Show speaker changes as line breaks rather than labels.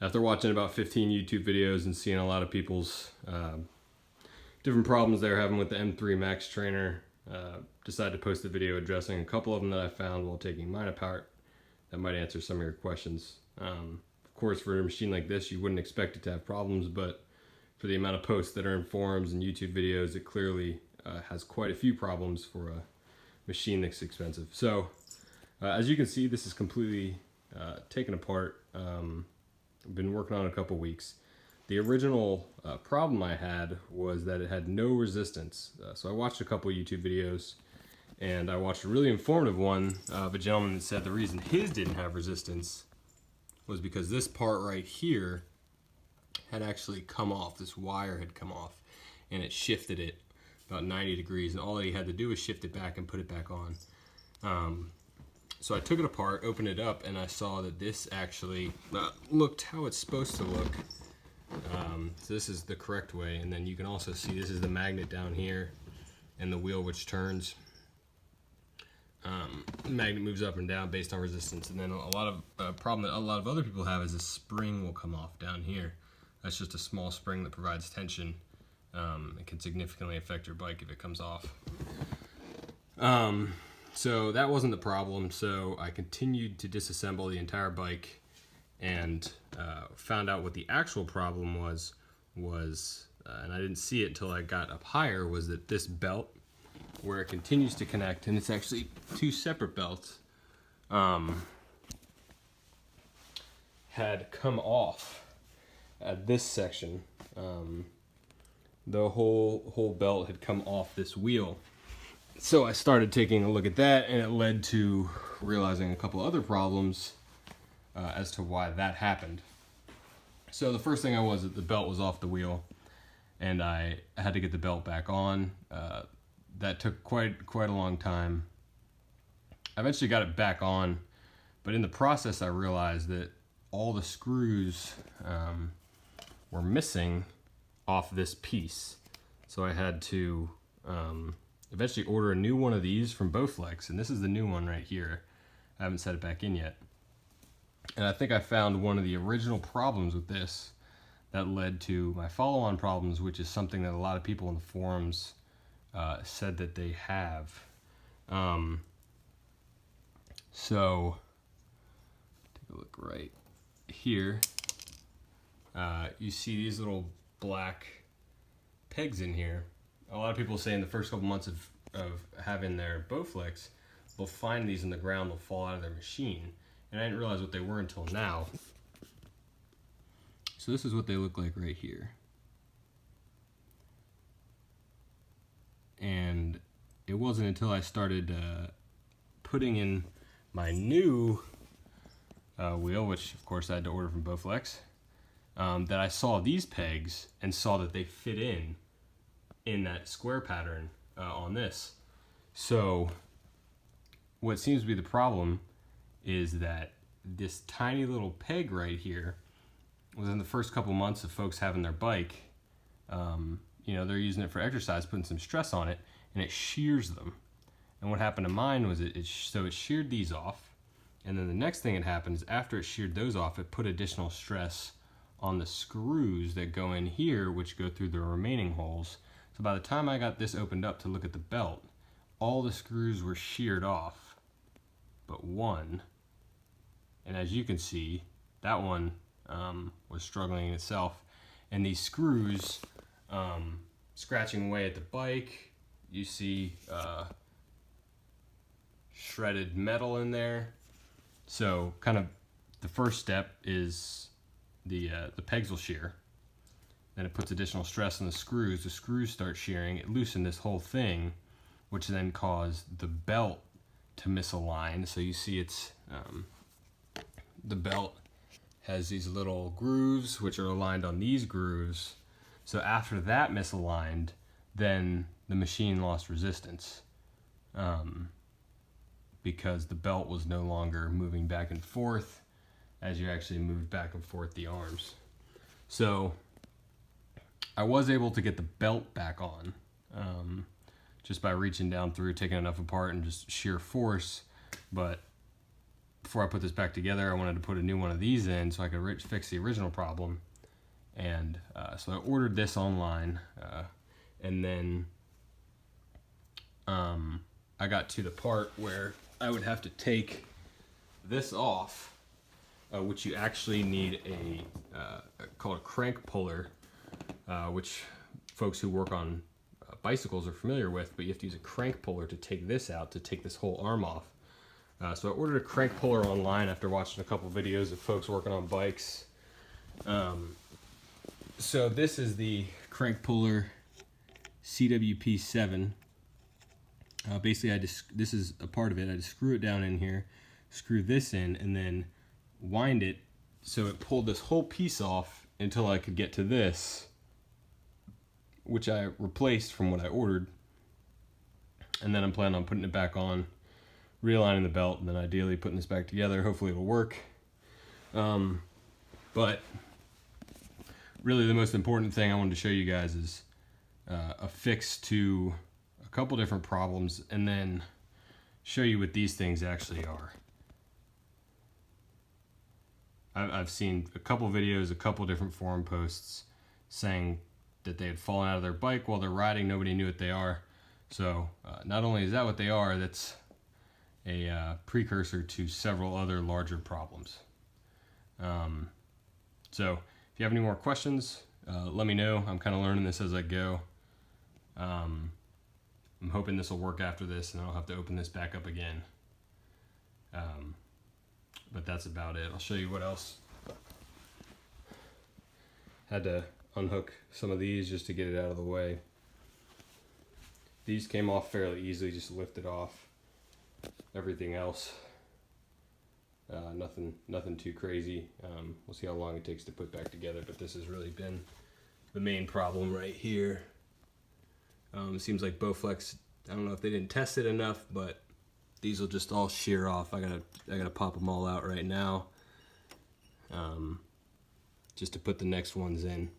After watching about 15 YouTube videos and seeing a lot of people's different problems they're having with the M3 Max trainer, decided to post a video addressing a couple of them that I found while taking mine apart that might answer some of your questions. Of course, for a machine like this, you wouldn't expect it to have problems, but for the amount of posts that are in forums and YouTube videos, it clearly has quite a few problems for a machine that's expensive. So, as you can see, this is completely taken apart. I've been working on it a couple weeks. The original problem I had was that it had no resistance. So I watched a couple YouTube videos, and I watched a really informative one of a gentleman that said the reason his didn't have resistance was because this part right here had actually come off. This wire had come off, and it shifted it about 90 degrees, and all that he had to do was shift it back and put it back on. So I took it apart, opened it up, and I saw that this actually looked how it's supposed to look. So this is the correct way, and then you can also see this is the magnet down here and the wheel which turns. The magnet moves up and down based on resistance, and then a lot of problem that a lot of other people have is a spring will come off down here. That's just a small spring that provides tension. It can significantly affect your bike if it comes off. So that wasn't the problem, so I continued to disassemble the entire bike and found out what the actual problem was, and I didn't see it until I got up higher, was that this belt, where it continues to connect, and it's actually two separate belts, had come off at this section. The whole belt had come off this wheel. So I started taking a look at that, and it led to realizing a couple other problems as to why that happened. So the first thing was that the belt was off the wheel, and I had to get the belt back on. That took quite a long time. I eventually got it back on, but in the process I realized that all the screws were missing off this piece. So I had to eventually order a new one of these from Bowflex, and this is the new one right here. I haven't set it back in yet. And I think I found one of the original problems with this that led to my follow-on problems, which is something that a lot of people in the forums said that they have. So, take a look right here. You see these little black pegs in here. A lot of people say in the first couple months of having their Bowflex, they'll find these in the ground, they'll fall out of their machine. And I didn't realize what they were until now. So this is what they look like right here. And it wasn't until I started putting in my new wheel, which of course I had to order from Bowflex, that I saw these pegs and saw that they fit in that square pattern on this. So what seems to be the problem is that this tiny little peg right here was in the first couple months of folks having their bike. You know, they're using it for exercise, putting some stress on it, and it shears them. And what happened to mine was it sheared these off, and then the next thing that happened is after it sheared those off, it put additional stress on the screws that go in here, which go through the remaining holes. So by the time I got this opened up to look at the belt, all the screws were sheared off, but one. And as you can see, that one was struggling in itself. And these screws scratching away at the bike. You see shredded metal in there. So kind of the first step is the pegs will shear. Then it puts additional stress on the screws. The screws start shearing. It loosened this whole thing, which then caused the belt to misalign. So you see it's the belt has these little grooves which are aligned on these grooves. So after that misaligned, then the machine lost resistance because the belt was no longer moving back and forth as you actually moved back and forth the arms. So I was able to get the belt back on just by reaching down through, taking enough apart and just sheer force, but before I put this back together, I wanted to put a new one of these in so I could fix the original problem. And so I ordered this online, and then I got to the part where I would have to take this off, which you actually need called a crank puller, which folks who work on bicycles are familiar with, but you have to use a crank puller to take this out, to take this whole arm off. So I ordered a crank puller online after watching a couple videos of folks working on bikes. So this is the crank puller CWP7. Basically, this is a part of it. I just screw it down in here, screw this in, and then wind it so it pulled this whole piece off until I could get to this, which I replaced from what I ordered. And then I'm planning on putting it back on, realigning the belt, and then ideally putting this back together. Hopefully it'll work. But really the most important thing I wanted to show you guys is a fix to a couple different problems, and then show you what these things actually are. I've seen a couple videos, a couple different forum posts saying that they had fallen out of their bike while they're riding. Nobody knew what they are. So not only is that what they are, that's a precursor to several other larger problems. So if you have any more questions, let me know. I'm kind of learning this as I go. I'm hoping this will work after this, and I'll have to open this back up again. But that's about it. I'll show you what else. Had to unhook some of these just to get it out of the way. These came off fairly easily, just lifted off. Everything else, nothing too crazy. We'll see how long it takes to put back together, but this has really been the main problem right here. It seems like Bowflex, I don't know if they didn't test it enough, but these will just all shear off. I gotta pop them all out right now, just to put the next ones in.